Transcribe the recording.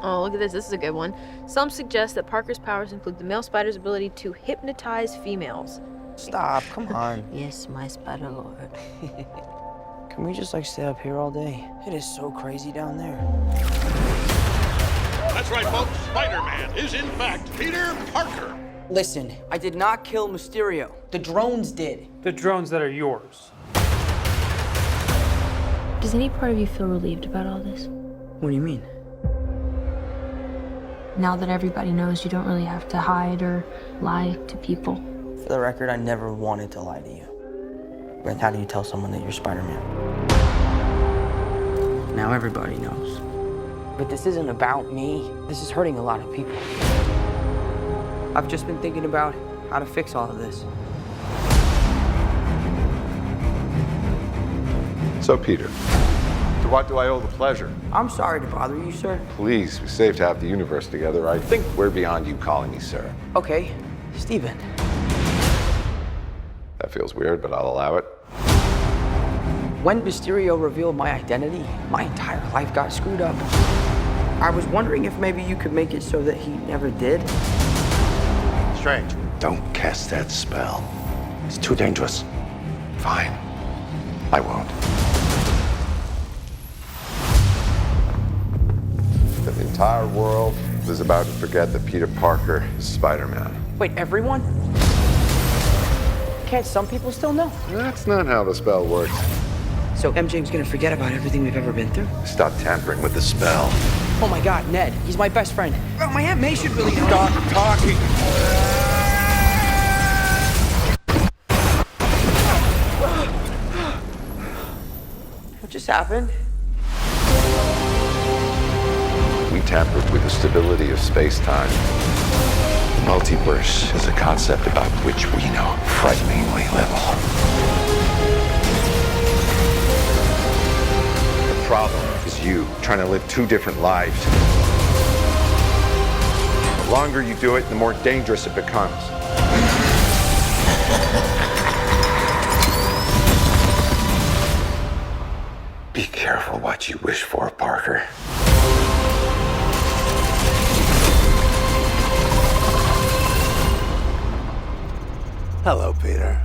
Oh, look at this. This is a good one. Some suggest that Parker's powers include the male spider's ability to hypnotize females. Stop, come on. Yes, my spider lord. Can we just stay up here all day? It is so crazy down there. That's right, folks. Spider-Man is in fact Peter Parker. Listen, I did not kill Mysterio. The drones did. The drones that are yours. Does any part of you feel relieved about all this? What do you mean? Now that everybody knows you don't really have to hide or lie to people. For the record, I never wanted to lie to you. But how do you tell someone that you're Spider-Man? Now everybody knows. But this isn't about me. This is hurting a lot of people. I've just been thinking about how to fix all of this. So, Peter, to what do I owe the pleasure? I'm sorry to bother you, sir. Please, we saved half the universe together. I think we're beyond you calling me sir. Okay, Steven. That feels weird, but I'll allow it. When Mysterio revealed my identity, my entire life got screwed up. I was wondering if maybe you could make it so that he never did. Strange. Don't cast that spell. It's too dangerous. Fine. I won't. The entire world is about to forget that Peter Parker is Spider-Man. Wait, everyone? Can't some people still know? That's not how the spell works. So MJ's gonna forget about everything we've ever been through? Stop tampering with the spell. Oh my God, Ned, he's my best friend. Oh, my Aunt May should really know. Stop talking! What just happened? We tampered with the stability of space-time. The multiverse is a concept about which we know frighteningly little. The problem is you trying to live two different lives. The longer you do it, the more dangerous it becomes. Be careful what you wish for, Parker. Hello, Peter.